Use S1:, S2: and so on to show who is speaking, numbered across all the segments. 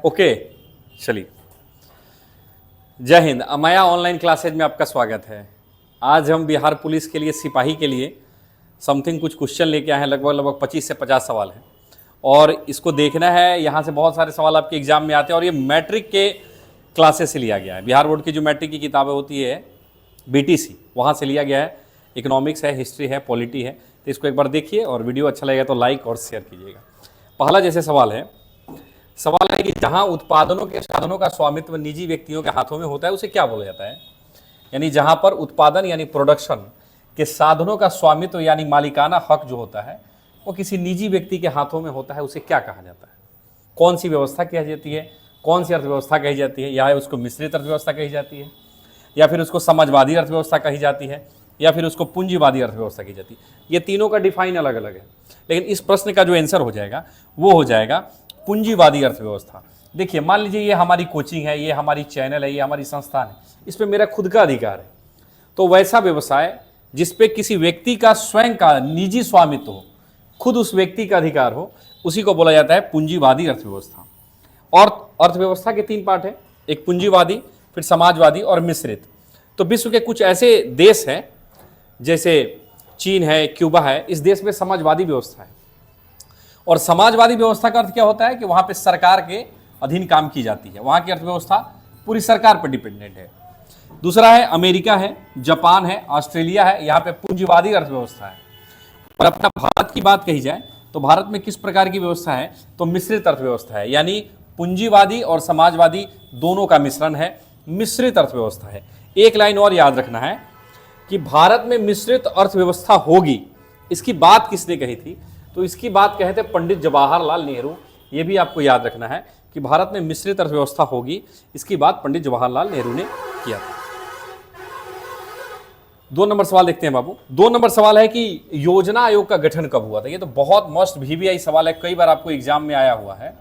S1: Okay, चलिए। जय हिंद। अमाया online classes में आपका स्वागत है। आज हम बिहार पुलिस के लिए, सिपाही के लिए समथिंग कुछ क्वेश्चन लेके आए हैं। लगभग 25 से 50 सवाल हैं और इसको देखना है। यहाँ से बहुत सारे सवाल आपके एग्जाम में आते हैं और ये मैट्रिक के क्लासेस से लिया गया है। बिहार बोर्ड की जो मैट्रिक की किताबें होती है BTC, वहाँ से लिया गया है। इकोनॉमिक्स है, हिस्ट्री है, पॉलिटी है। तो इसको एक बार देखिए और वीडियो अच्छा लगेगा तो लाइक और शेयर कीजिएगा। पहला जैसे सवाल है कि जहां उत्पादनों के साधनों का स्वामित्व निजी व्यक्तियों के हाथों में होता है उसे क्या बोला जाता है। यानी जहां पर उत्पादन यानी प्रोडक्शन के साधनों का स्वामित्व यानी मालिकाना हक जो होता है वो किसी निजी व्यक्ति के हाथों में होता है, उसे क्या कहा जाता है। कौन सी व्यवस्था कही जाती है, कौन सी अर्थव्यवस्था कही जाती है। या उसको मिश्रित अर्थव्यवस्था कही जाती है, या फिर उसको समाजवादी अर्थव्यवस्था कही जाती है, या फिर उसको पूंजीवादी अर्थव्यवस्था कही जाती है। ये तीनों का डिफाइन अलग अलग है, लेकिन इस प्रश्न का जो आंसर हो जाएगा वो हो जाएगा पूंजीवादी अर्थव्यवस्था। देखिए, मान लीजिए ये हमारी कोचिंग है, ये हमारी चैनल है, ये हमारी संस्थान है, इस पे मेरा खुद का अधिकार है। तो वैसा व्यवसाय जिस पे किसी व्यक्ति का स्वयं का निजी स्वामित्व हो, खुद उस व्यक्ति का अधिकार हो, उसी को बोला जाता है पूंजीवादी अर्थव्यवस्था। और अर्थव्यवस्था के 3 पार्ट है, एक पूंजीवादी, फिर समाजवादी और मिश्रित। तो विश्व के कुछ ऐसे देश हैं जैसे चीन है, क्यूबा है, इस देश में समाजवादी व्यवस्था है। और समाजवादी व्यवस्था का अर्थ क्या होता है कि वहां पे सरकार के अधीन काम की जाती है, वहां की अर्थव्यवस्था पूरी सरकार पर डिपेंडेंट है। दूसरा है अमेरिका है, जापान है, ऑस्ट्रेलिया है, यहाँ पे पूंजीवादी अर्थव्यवस्था है। और अपना भारत की बात कही जाए तो भारत में किस प्रकार की व्यवस्था है, तो मिश्रित अर्थव्यवस्था है। यानी पूंजीवादी और समाजवादी दोनों का मिश्रण है, मिश्रित अर्थव्यवस्था है। एक लाइन और याद रखना है कि भारत में मिश्रित अर्थव्यवस्था होगी, इसकी बात किसने कही थी, तो इसकी बात कहे थे पंडित जवाहरलाल नेहरू। ये भी आपको याद रखना है कि भारत में मिश्रित अर्थव्यवस्था होगी, इसकी बात पंडित जवाहरलाल नेहरू ने किया था। 2 नंबर सवाल देखते हैं बाबू। 2 नंबर सवाल है कि योजना आयोग का गठन कब हुआ था। ये तो बहुत मस्ट VVI सवाल है, कई बार आपको एग्जाम में आया हुआ है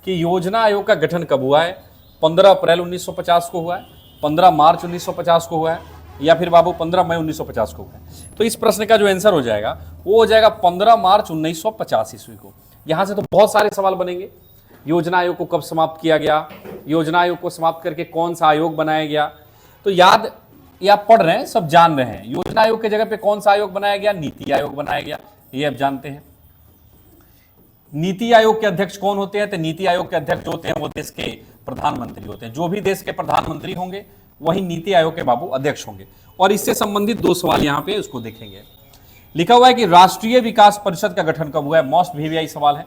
S1: कि योजना आयोग का गठन कब हुआ है। 15 अप्रैल 1950 को हुआ है, 15 मार्च 1950 को हुआ है, या फिर बाबू 15 मई 1950 को हुआ है। तो इस प्रश्न का जो आंसर हो जाएगा वो हो जाएगा 15 मार्च 1950 ईस्वी को। यहां से तो बहुत सारे सवाल बनेंगे। योजना आयोग को कब समाप्त किया गया, योजना आयोग को समाप्त करके कौन सा आयोग बनाया गया। तो याद, ये आप पढ़ रहे हैं, सब जान रहे हैं। योजना आयोग की जगह पे कौन सा आयोग बनाया गया, नीति आयोग बनाया गया, ये आप जानते हैं। नीति आयोग के अध्यक्ष कौन होते हैं, तो नीति आयोग के अध्यक्ष जो होते हैं वो देश के प्रधानमंत्री होते हैं। जो भी देश के प्रधानमंत्री होंगे वही नीति आयोग के बाबू अध्यक्ष होंगे। और इससे संबंधित 2 सवाल यहाँ पे उसको देखेंगे। लिखा हुआ है कि राष्ट्रीय विकास परिषद का गठन कब हुआ है। मोस्ट VVI सवाल है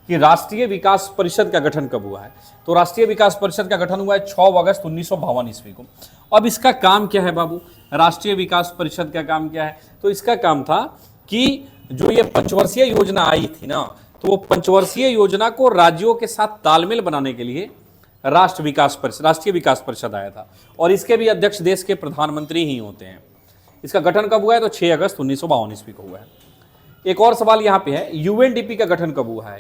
S1: कि राष्ट्रीय विकास परिषद का गठन कब हुआ है। तो राष्ट्रीय विकास परिषद का गठन हुआ है 6 अगस्त 1952 ईस्वी को। अब इसका काम क्या है बाबू, राष्ट्रीय विकास परिषद का काम क्या है, तो इसका काम था कि जो ये 5 वर्षीय योजना आई थी ना, तो वो 5 वर्षीय योजना को राज्यों के साथ तालमेल बनाने के लिए राष्ट्रीय विकास परिषद आया था। और इसके भी अध्यक्ष देश के प्रधानमंत्री ही होते हैं। इसका गठन कब हुआ है, तो 6 अगस्त 1952 ईस्वी को हुआ है। एक और सवाल यहाँ पे है, UNDP का गठन कब हुआ है।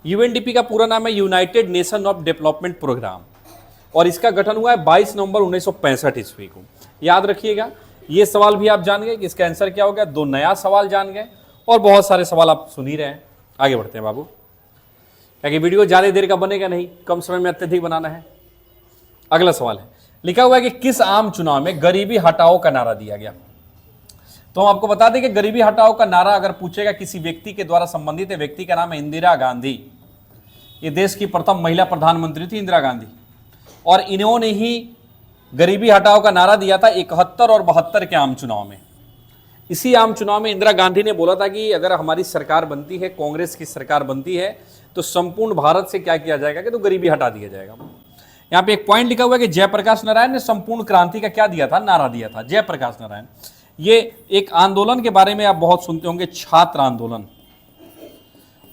S1: UNDP का पूरा नाम है united nation of development programme, और इसका गठन हुआ है 22 नवंबर 1965 ईस्वी को। याद रखिएगा, ये सवाल भी आप जान गए कि इसका आंसर क्या हो गया। 2 नया सवाल जान गए और बहुत सारे सवाल आप सुन ही रहे हैं। आगे बढ़ते हैं बाबू, क्योंकि वीडियो ज़्यादा देर का बनेगा नहीं, कम समय में अत्यधिक बनाना है। अगला सवाल है, लिखा हुआ है कि किस आम चुनाव में गरीबी हटाओ का नारा दिया गया। तो हम आपको बता दें कि गरीबी हटाओ का नारा अगर पूछेगा किसी व्यक्ति के द्वारा संबंधित है, व्यक्ति का नाम है इंदिरा गांधी। ये देश की प्रथम महिला प्रधानमंत्री थी इंदिरा गांधी, और इन्होंने ही गरीबी हटाओ का नारा दिया था 71 और 72 के आम चुनाव में। इसी आम चुनाव में इंदिरा गांधी ने बोला था कि अगर हमारी सरकार बनती है, कांग्रेस की सरकार बनती है, तो संपूर्ण भारत से क्या किया जाएगा कि तो गरीबी हटा दिया जाएगा। यहाँ पे एक पॉइंट लिखा हुआ है कि जयप्रकाश नारायण ने संपूर्ण क्रांति का क्या दिया था, नारा दिया था। जयप्रकाश नारायण, ये एक आंदोलन के बारे में आप बहुत सुनते होंगे, छात्र आंदोलन।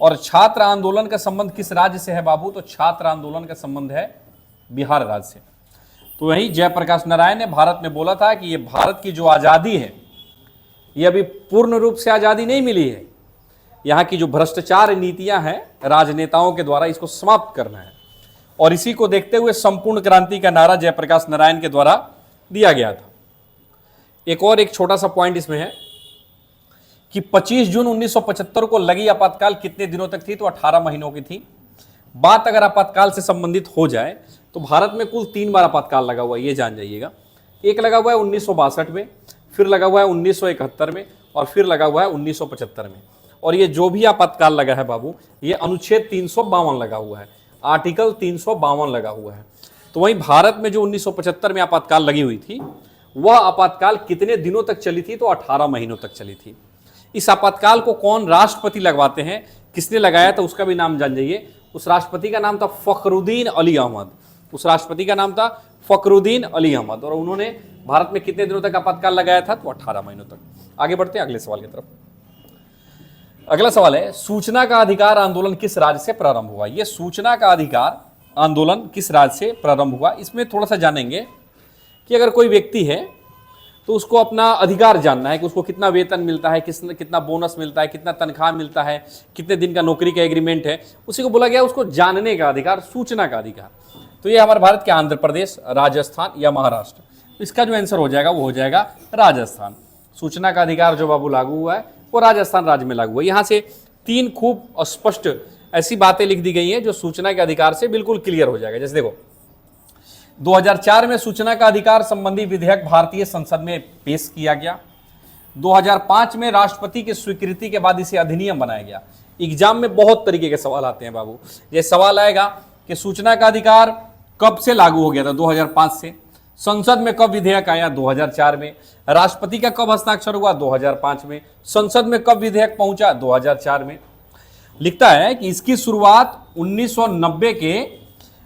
S1: और छात्र आंदोलन का संबंध किस राज्य से है बाबू, तो छात्र आंदोलन का संबंध है बिहार राज्य से। तो वही जयप्रकाश नारायण ने भारत में बोला था कि ये भारत की जो आज़ादी है, ये अभी पूर्ण रूप से आज़ादी नहीं मिली है। यहाँ की जो भ्रष्टाचार नीतियां हैं राजनेताओं के द्वारा, इसको समाप्त करना है। और इसी को देखते हुए संपूर्ण क्रांति का नारा जयप्रकाश नारायण के द्वारा दिया गया था। एक छोटा सा पॉइंट इसमें है कि 25 जून 1975 को लगी आपातकाल कितने दिनों तक थी, तो 18 महीनों की थी। बात अगर आपातकाल से संबंधित हो जाए तो भारत में कुल 3 बार आपातकाल लगा हुआ है, ये जान जाइएगा। एक लगा हुआ है 1962 में, फिर लगा हुआ है 1971 में, और फिर लगा हुआ है 1975 में। और ये जो भी आपातकाल लगा है बाबू, ये अनुच्छेद 352 लगा हुआ है, आर्टिकल 352 लगा हुआ है। तो वहीं भारत में जो 1975 में आपातकाल लगी हुई थी, वह आपातकाल कितने दिनों तक चली थी? तो 18 महीनों तक चली थी। इस आपातकाल को कौन राष्ट्रपति लगवाते हैं, किसने लगाया था, उसका भी नाम जान जाइए। उस राष्ट्रपति का नाम था फखरुद्दीन अली अहमद। उस राष्ट्रपति का नाम था फखरुद्दीन अली अहमद। और उन्होंने भारत में कितने दिनों तक आपातकाल लगाया था? तो 18 महीनों तक। आगे बढ़ते हैं अगले सवाल की तरफ। अगला सवाल है, सूचना का अधिकार आंदोलन किस राज्य से प्रारंभ हुआ? यह सूचना का अधिकार आंदोलन किस राज्य से प्रारंभ हुआ, इसमें थोड़ा सा जानेंगे कि अगर कोई व्यक्ति है तो उसको अपना अधिकार जानना है कि उसको कितना वेतन मिलता है, कितना बोनस मिलता है, कितना तनख्वाह मिलता है, कितने दिन का नौकरी का एग्रीमेंट है, उसी को बोला गया उसको जानने का अधिकार, सूचना का अधिकार। तो ये हमारे भारत के आंध्र प्रदेश, राजस्थान या महाराष्ट्र, इसका जो आंसर हो जाएगा वो हो जाएगा राजस्थान। सूचना का अधिकार जो बाबू लागू हुआ है वो राजस्थान राज्य में लागू हुआ है। यहाँ से 3 खूब स्पष्ट ऐसी बातें लिख दी गई हैं जो सूचना के अधिकार से बिल्कुल क्लियर हो जाएगा। जैसे देखो, 2004 में सूचना का अधिकार संबंधी विधेयक भारतीय संसद में पेश किया गया। 2005 में राष्ट्रपति की स्वीकृति के बाद इसे अधिनियम बनाया गया। एग्जाम में बहुत तरीके के सवाल आते हैं बाबू। ये सवाल आएगा कि सूचना का अधिकार कब से लागू हो गया था? 2005 से। संसद में कब विधेयक आया? 2004 में। राष्ट्रपति का कब हस्ताक्षर हुआ? 2005 में। संसद में कब विधेयक पहुंचा? 2004 में। लिखता है कि इसकी शुरुआत 1990 के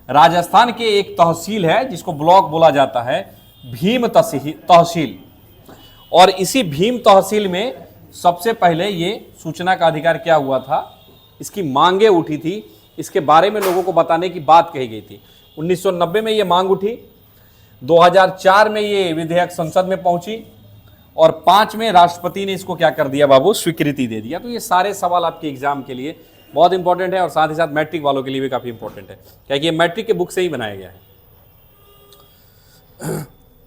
S1: राजस्थान के एक तहसील है जिसको ब्लॉक बोला जाता है, भीम तहसील। और इसी भीम तहसील में सबसे पहले ये सूचना का अधिकार क्या हुआ था, इसकी मांगे उठी थी, इसके बारे में लोगों को बताने की बात कही गई थी। 1990 में ये मांग उठी, 2004 में ये विधेयक संसद में पहुंची, और 5 में राष्ट्रपति ने इसको क्या कर दिया बाबू? स्वीकृति दे दिया। तो ये सारे सवाल आपके एग्जाम के लिए बहुत इंपॉर्टेंट है और साथ ही साथ मैट्रिक वालों के लिए भी काफी इंपॉर्टेंट है, क्योंकि ये मैट्रिक के बुक से ही बनाया गया है।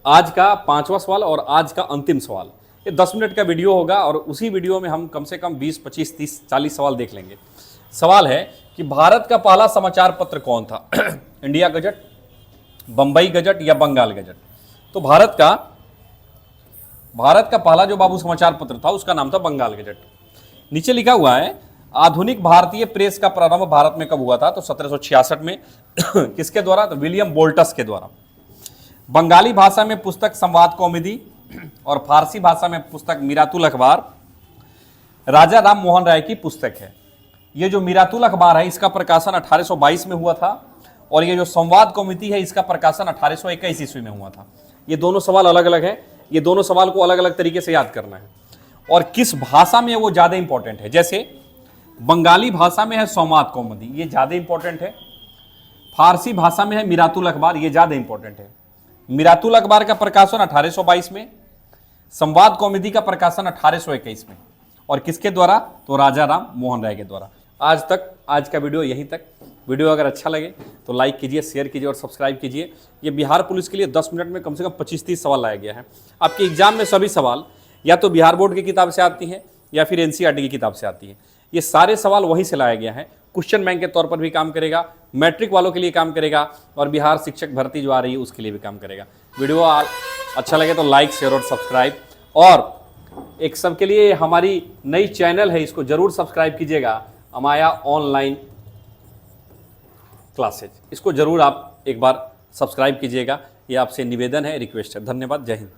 S1: आज का 5वां सवाल और आज का अंतिम सवाल, ये 10 मिनट का वीडियो होगा और उसी वीडियो में हम कम से कम 20, 25, 30, 40 सवाल देख लेंगे। सवाल है कि भारत का पहला समाचार पत्र कौन था? इंडिया गजट, बंबई गजट या बंगाल गजट? तो भारत का पहला जो बाबू समाचार पत्र था उसका नाम था बंगाल गजट। नीचे लिखा हुआ है, आधुनिक भारतीय प्रेस का प्रारंभ भारत में कब हुआ था? तो 1766 में। किसके द्वारा? तो विलियम बोल्टस के द्वारा। बंगाली भाषा में पुस्तक संवाद कौमुदी और फारसी भाषा में पुस्तक मीरातुल अखबार राजा राम मोहन राय की पुस्तक है। ये जो मीरातुल अखबार है इसका प्रकाशन 1822 में हुआ था, और ये जो संवाद कौमुदी है इसका प्रकाशन 1821 ईस्वी में हुआ था। ये दोनों सवाल अलग अलग है, ये दोनों सवाल को अलग अलग तरीके से याद करना है। और किस भाषा में वो ज्यादा इंपॉर्टेंट है, जैसे बंगाली भाषा में है संवाद कौमुदी, ये ज्यादा इंपॉर्टेंट है। फारसी भाषा में है मीरातुल अखबार, ये ज्यादा इंपॉर्टेंट है। मीरातुल अखबार का प्रकाशन 1822 में, संवाद कौमुदी का प्रकाशन 1821 में। और किसके द्वारा? तो राजा राम मोहन राय के द्वारा। आज का वीडियो यहीं तक। वीडियो अगर अच्छा लगे तो लाइक कीजिए, शेयर कीजिए और सब्सक्राइब कीजिए। ये बिहार पुलिस के लिए 10 मिनट में कम से कम 25-30 सवाल लाया गया है। आपके एग्जाम में सभी सवाल या तो बिहार बोर्ड की किताब से आती हैं या फिर एनसीईआरटी की किताब से आती है। ये सारे सवाल वहीं से लाया गया है। क्वेश्चन बैंक के तौर पर भी काम करेगा, मैट्रिक वालों के लिए काम करेगा, और बिहार शिक्षक भर्ती जो आ रही है उसके लिए भी काम करेगा। वीडियो अच्छा लगे तो लाइक, शेयर और सब्सक्राइब। और एक सबके लिए हमारी नई चैनल है, इसको जरूर सब्सक्राइब कीजिएगा, अमाया ऑनलाइन क्लासेज। इसको जरूर आप एक बार सब्सक्राइब कीजिएगा, ये आपसे निवेदन है, रिक्वेस्ट है। धन्यवाद, जय हिंद।